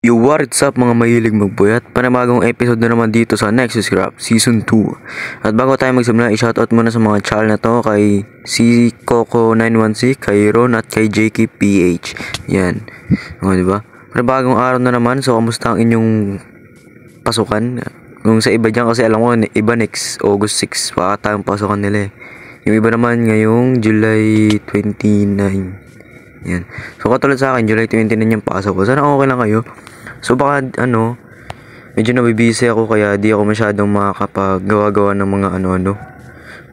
Yo, what's up mga mahilig magpuyat? Panamagong episode na naman dito sa Nexus Craft Season 2. At bago tayo magsimula, i-shoutout muna sa mga channel na to kay si Coco916, kay Ron at kay JKPH. Yan. O, diba? Panabagong araw na naman, so kamusta ang inyong pasukan? Kung sa iba dyan kasi alam ko, iba next August 6 pa tayong pasukan nila eh. Yung iba naman ngayong July 29. Yan. So katulad sa akin, July 29 yung pasok ko. Sana okay lang kayo. So baka medyo nabibisi ako kaya di ako masyadong makakapagawa-gawa ng mga ano-ano.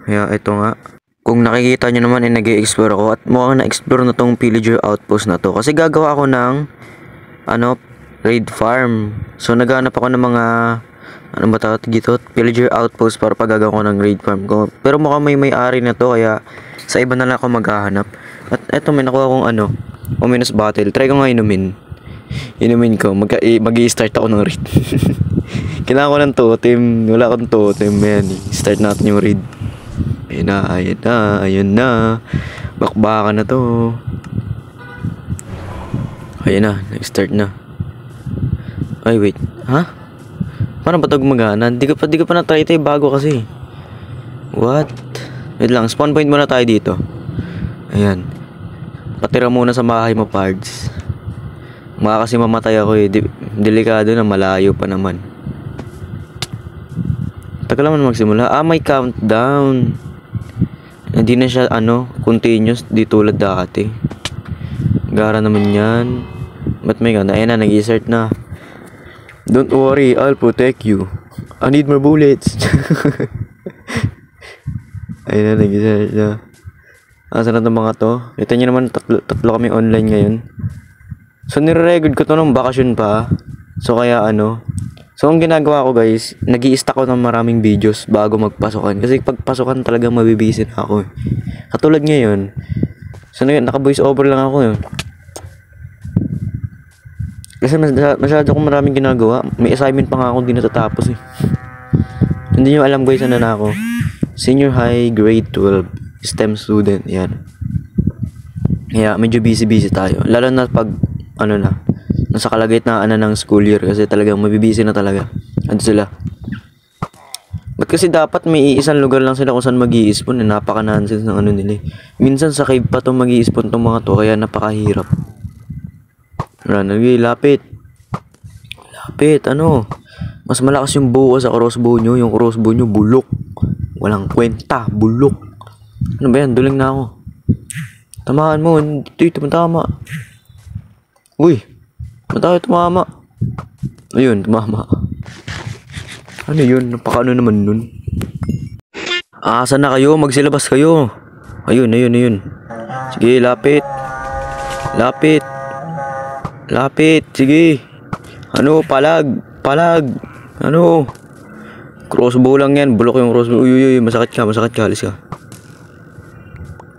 Kaya ito nga. Kung nakikita nyo naman nag-i-explore ako at mukhang na-explore na tong pillager outpost na to. Kasi gagawa ako ng raid farm. So naghanap ako ng mga pillager outpost para pagagawa ko ng raid farm ko. Pero mukhang may-ari na to kaya sa iba na lang ako maghahanap. At eto may nakuha akong ominous bottle. Try ko nga inumin ko. Mag-i-start ako ng raid. Kailangan ko ng totem. Wala akong totem. Ayan, start natin yung raid. Ayun na. Bakbakan na to. Ayun na, nag-start na. Ay, wait. Ha? Paano ba ito gumagana? Di ko pa na-try ito bago kasi. What? Wait lang, spawn point muna tayo dito. Ayan. Patira muna sa bahay mo, pards. Kasi mamatay ako eh. Delikado na, malayo pa naman. Tagal naman magsimula. May countdown. Hindi na siya continuous di tulad dati. Gara naman yan. Ba't may ganda? Ayan na, nag-i-start na. Don't worry, I'll protect you. I need more bullets. Ayun na, nag-i-start na. Asan na itong mga to? Ito nyo naman, tatlo kami online ngayon. So, nire-record ko to nung bakasyon pa. So, kaya So, ang ginagawa ko guys, nag-i-stack ko ng maraming videos bago magpasukan. Kasi pagpasukan talaga mabibisi na ako. Katulad ngayon. So, naka-voice over lang ako yun. Kasi masyado akong maraming ginagawa. May assignment pa nga ako hindi natatapos eh. Hindi nyo alam guys, na ako. Senior High Grade 12 STEM student. Yan. Kaya medyo busy tayo. Lalo na pag nasa kalagitnaan ng school year kasi talagang mabibisi na talaga. Ano sila? Ba't kasi dapat may isang lugar lang sila kung saan mag-i-spawn. Napaka-nonsense ng nila. Minsan sa cave pa itong mag-i-spawn tong mga to kaya napakahirap. Lapit. Mas malakas yung buo sa crossbow nyo. Yung crossbow nyo bulok. Walang kwenta. Bulok. Ano ba yan? Duling na ako. Tamaan mo. Hindi tumatama. Uy. Ba't tayo tumama? Ayun, tumama. Ano yun? Napaka naman nun. Asan na kayo? Magsilabas kayo. Ayun. Sige, lapit. Sige. Palag. Crossbow lang yan. Bulok yung crossbow. Uy. Masakit ka. Alis ka.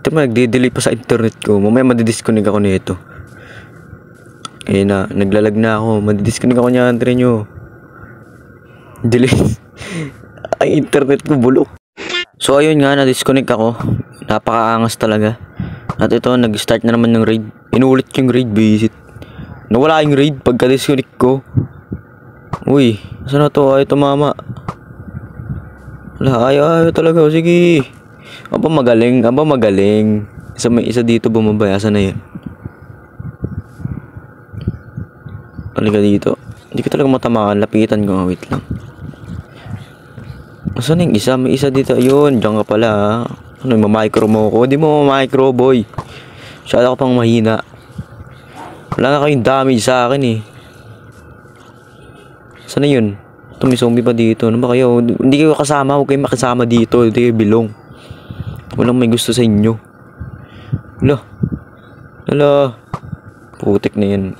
Ito nagdi-delay pa sa internet ko. Mamaya madidisconnect ako nito. Ayun na. Naglalag na ako. Madidisconnect ako niyan. Try nyo. Delay. Ay, internet ko bulok. So, ayun nga. Na-disconnect ako. Napakaangas talaga. At ito, nag-start na naman ng raid. Inulit yung raid. Visit. Nawala yung raid pagka-disconnect ko. Uy. Saan na to? Ayaw tumama. Wala. Ayaw talaga. Sige. Aba magaling. May isa dito bumabay. Asan na yan? Halika dito. Hindi ko talaga matamaan. Lapitan ko. Wait lang. Asan yung isa? May isa dito. Ayun. Diyan ka pala. Mamicro mo ko. Hindi mo mamicro boy. Masyado ka pang mahina. Wala na kayong damage sa akin eh. Saan na yun? Ito may zombie pa dito. Ano ba kayo? Hindi kayo kasama. Huwag kayo makasama dito. Hindi kayo bilong. Walang may gusto sa inyo. Hala. Putik na yan.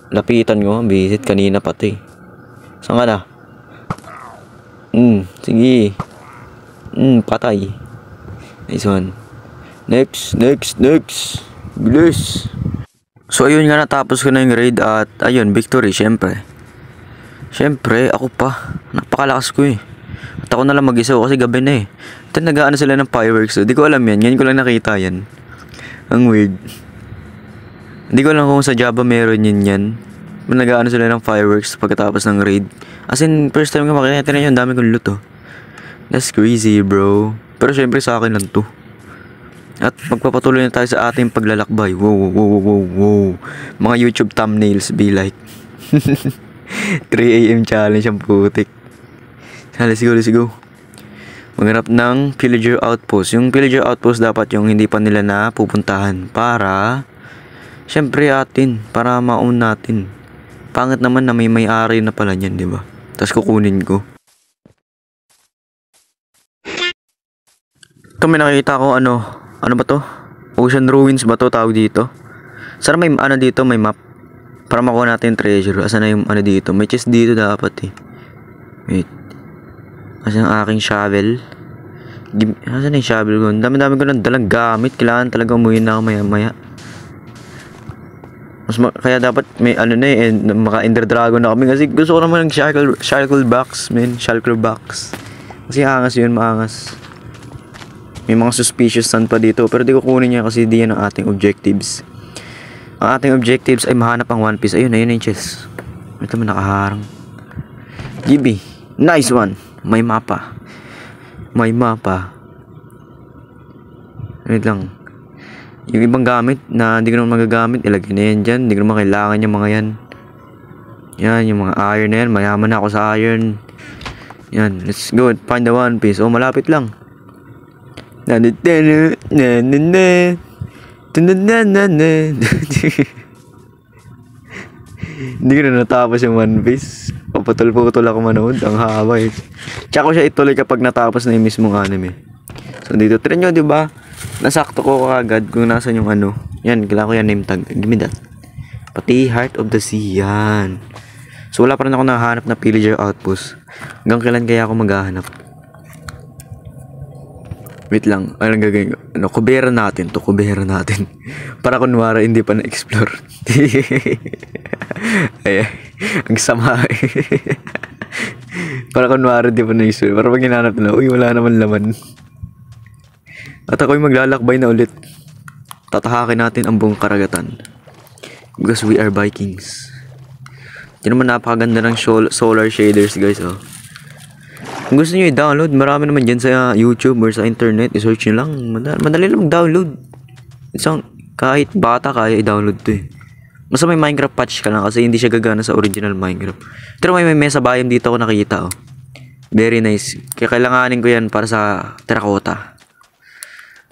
Lapitan ko. Visit kanina pati. Saan ka na? Sige. Patay. Nice one. Next. Bilis. So ayun nga, natapos ko na yung raid at ayun, victory syempre. Ako pa. Napakalakas ko eh. At ako na lang mag-isa kasi gabi na eh. Ito nag-aano sila ng fireworks. So, di ko alam yan. Ngayon ko lang nakita yan. Ang weird. Hindi ko alam kung sa Java meron yan. Nag-ano sila ng fireworks pagkatapos ng raid. As in, first time ko makikita na yun, dami kong loot oh. That's crazy bro. Pero syempre sa akin lang to. At magpapatuloy na tayo sa ating paglalakbay. Wow, wow, wow, wow, wow. Mga YouTube thumbnails be like 3 AM challenge ang putik. Let's go, let's go. Maghanap ng pillager outpost. Yung pillager outpost dapat yung hindi pa nila na pupuntahan. Para syempre atin, para maun natin. Pangit naman na may-ari na pala niyan, di ba? Tapos kukunin ko. Ito may nakikita ko ano ba to? Ocean Ruins ba to tawag dito? Sana may ano dito, may map. Para makuha natin treasure. Asan na yung ano dito? May chest dito dapat eh. Wait. Asan ang aking shovel? Asan na yung shovel ko? Dami-dami ko lang dalang gamit. Kailangan talaga umuwi na ako maya-maya. Kaya dapat may ano na eh, maka-ender dragon na kami. Kasi gusto ko naman ng shackle box, man. Shackle box. Kasi angas yun, maangas. May mga suspicious sand pa dito. Pero di ko kunin niya kasi di yan ang ating objectives. Ang ating objectives ay mahanap ang One Piece. Ayun, ayun yung chest. Ito man nakaharang. GB. Nice one. May mapa. May mapa. Wait lang. Yung ibang gamit na hindi ko naman magagamit, ilagay na yan dyan. Hindi ko naman kailangan yung mga yan. Yan, yung mga iron na yan. Mayaman na ako sa iron. Yan, let's go. Find the One Piece. Oh, malapit lang. Hindi ko na natapos yung One Piece. Paputol-putol ako manood. Ang haba eh. Tsaka ko siya ituloy kapag natapos na yung mismong anime. So dito, try nyo diba? Nasakto ko kagad kung nasan yung ano. Yan, kailangan ko yan name tag. Give me that. Pati Heart of the Sea. Yan. So wala pa rin ako nakahanap na pillager outpost. Hanggang kailan kaya ako maghahanap? Wait lang, anong gagawin ko? Ano, kubera natin to, kubera natin. Para kunwari hindi pa na-explore. Ay, ang sama eh. Para kunwari hindi pa na-explore. Para pag hinanap na, uy, wala naman laman. At ako'y maglalakbay na ulit. Tatahakin natin ang buong karagatan. Because we are Vikings. Yan naman napakaganda ng solar shaders guys oh. Kung gusto nyo i-download, marami naman dyan sa YouTube or sa internet. I-search nyo lang. Madali lang mag-download. Kahit bata kaya i-download to eh. Basta may Minecraft patch ka lang kasi hindi siya gagana sa original Minecraft. Pero may mesa biome dito ako nakita oh. Very nice. Kaya kailanganin ko yan para sa terracotta.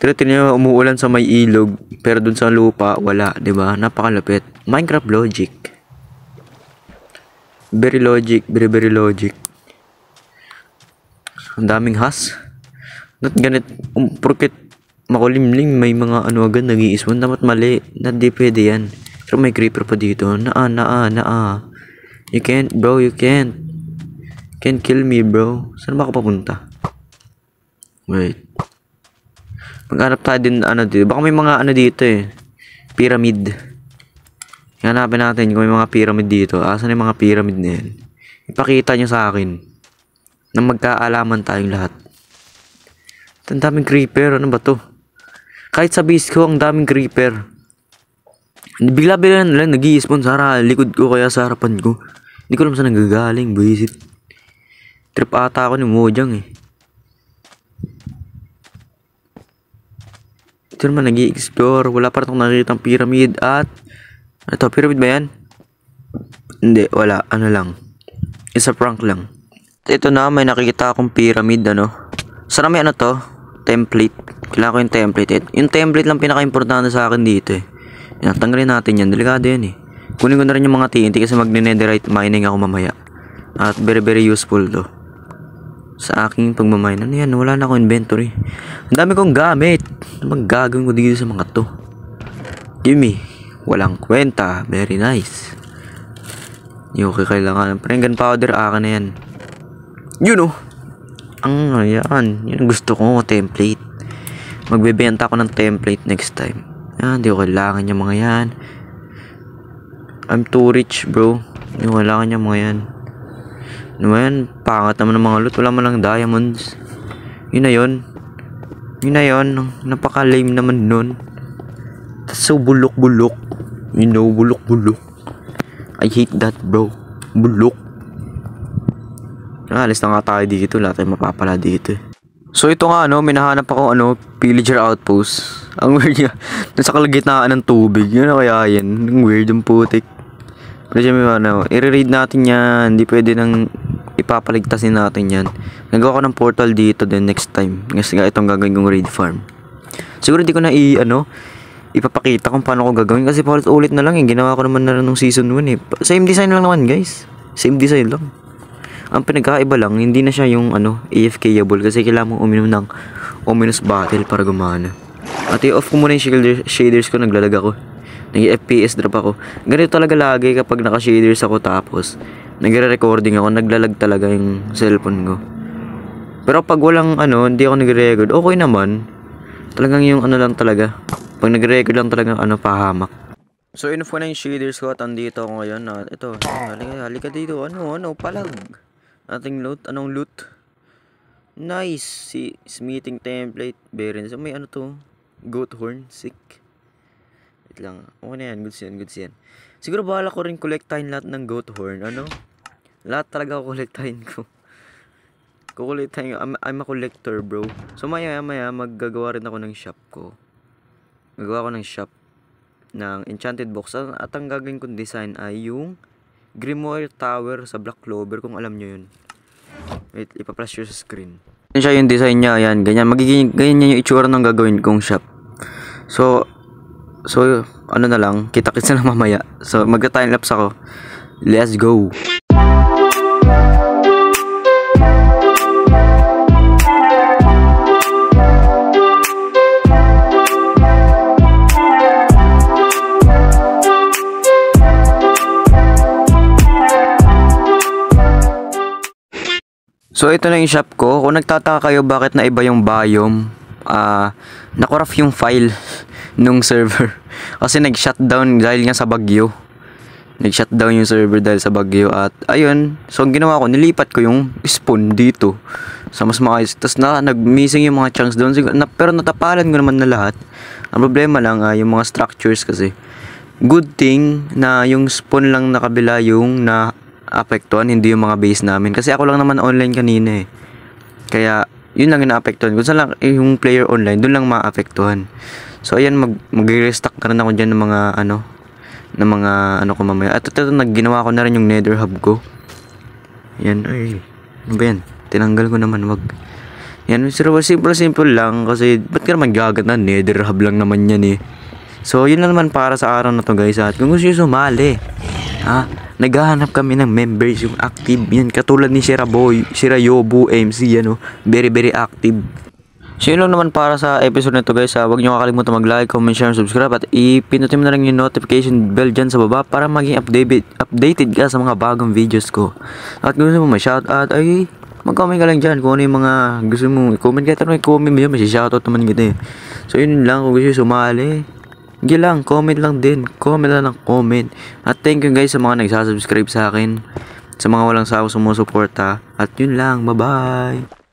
Pero tinyo umuulan sa may ilog. Pero dun sa lupa, wala. Diba? Napakalapit. Minecraft logic. Very logic. Very very logic. Ang daming has. Not ganit. Porket makulimlim may mga ano agad nag-i-spawn. Dapat mali. Hindi pwede yan. Pero may creeper pa dito. Naa. You can't bro. You can't. Can't kill me bro. Saan ba ako papunta? Wait. Maghanap tayo din ano dito. Baka may mga ano dito eh. Pyramid. Hanapin natin kung may mga pyramid dito. Asan yung mga pyramid na yan? Ipakita nyo sa akin. Na magkaalaman tayong lahat. Ang daming creeper. Ano ba to? Kahit sa base ko, ang daming creeper. Bigla-bigla lang nag-i-spawn sa likod ko kaya sa harapan ko. Hindi ko alam saan nagagaling. Buisit. Trip ata ako ni Mojang eh. Ito naman nag-i-explore. Wala pa rin akong nakikita ang pyramid at... Ito, pyramid ba yan? Hindi, wala. Ano lang. It's a prank lang. Ito na, may nakikita akong pyramid, ano. Sana may ano to? Template. Kailangan ko yung template. Yung template lang pinaka-importante sa akin dito eh. Yan, tanggalin natin yan. Delikado yan eh. Kunin ko na rin yung mga TNT kasi magne-netherite mining ako mamaya. At very very useful to. Sa aking pagmamine. Ano yan? Wala na akong inventory. Ang dami kong gamit. Ano bang gagawin ko dito sa mga to? Gimme. Walang kwenta. Very nice. Yung kailangan. Parang gunpowder. Akin na yan. Yun oh. Ang yan. Yan gusto ko. Template. Magbebenta ako ng template next time. Yan. Di ko kailangan yung mga yan. I'm too rich bro. Di ko kailangan yung mga yan. Ano ba yan? Pangat naman ng mga loot. Wala man lang diamonds. Yun na yun. Yun na yun. Napaka-lame naman nun. So bulok-bulok. You know, bulok-bulok. I hate that, bro. Bulok. Alis na nga tayo dito. Lahat tayo mapapala dito. So ito nga may nahanap ako pillager outpost. Ang weird niya. Nasa kalagitnaan ng tubig. Yun na kaya yan. Ang weird yung putik. Pero siyempre i-raid natin yan. Hindi pwede nang ipapaligtasin natin yan. Nagawa ko ng portal dito din next time. Kasi itong gagawin kong raid farm. Siguro hindi ko na ipapakita kung paano ko gagawin. Kasi paulit-ulit na lang ginawa ko naman na nung season 1 Same design lang naman guys. Same design lang. Ang pinagkaiba lang, hindi na siya yung AFK-able kasi kailangan mong uminom ng ominous battle para gumana. At i-off ko muna yung shaders ko, naglalag ako. Nag-FPS drop ako. Ganito talaga lagi kapag naka-shaders ako tapos nagre-recording ako, naglalag talaga yung cellphone ko. Pero pag walang hindi ako nagre-record, okay naman. Talagang yung lang talaga. Pag nagre-record lang talaga pahamak. So enough ko na yung shaders ko at andito ako ngayon. Ito, halika dito. Palag. Ating loot. Anong loot? Nice. Si smithing template. Bearings. May to? Goat horn. Sick. Wait lang. Okay na yan. Goods yan. Siguro bahala ko rin kolektahin lahat ng goat horn. Lahat talaga ako kolektahin ko. Kukolektahin ko. I'm a collector, bro. So maya maggagawa rin ako ng shop ko. Gagawa ko ng shop ng enchanted box. At ang gagawin kong design ay yung Grimoire Tower sa Black Clover, kung alam nyo yun. Wait, ipa-flash yun sa screen. Yan siya yung design niya, ayan, ganyan. Ganyan yung itsura ng gagawin kong shop. So, na lang, kita-kits na lang mamaya. So, magka-timelapse ako. Let's go! So ito na yung shop ko. Kung nagtataka kayo bakit na iba yung biome, nakoraf yung file nung server. Kasi nag-shutdown dahil nga sa bagyo. Nag-shutdown yung server dahil sa bagyo. At ayun, so ang ginawa ko, nilipat ko yung spawn dito sa mas maayos. Tapos nag-missing yung mga chunks doon. Pero natapalan ko naman na lahat. Ang problema lang yung mga structures kasi. Good thing na yung spawn lang nakabila yung apektuhan, hindi yung mga base namin. Kasi ako lang naman online kanina Kaya, yun lang yung naapektuhan. Kung saan lang yung player online, dun lang maapektuhan. So, ayan, mag-restock ka rin ako dyan ng mga, ko mamaya. At ito, nagginawa ko na rin yung nether hub ko. Yan, ay, ano ba yan? Tinanggal ko naman, wag. Yan, simple lang. Kasi, ba't ka naman gaganda? Nether hub lang naman yan So, yun lang naman para sa araw na to guys. At kung gusto nyo sumali, naghahanap kami ng members yung active yan. Katulad ni Shirayobu MC, very very active. So yun lang naman para sa episode na to guys. Huwag nyo kakalimutan mag-like, comment, share, subscribe. At ipindutin mo na lang yung notification bell dyan sa baba para maging updated ka sa mga bagong videos ko. At kung gusto mo ma-shoutout, ay mag-comment ka lang dyan kung ano yung mga gusto mo i-comment. Kahit ano i-comment mo dyan, may-shoutout naman kita So yun lang, kung gusto nyo sumali, hindi lang, comment lang din. Comment lang ng comment. At thank you guys sa mga nagsasubscribe sa akin. Sa mga walang sawa sumusuporta. At yun lang, bye bye.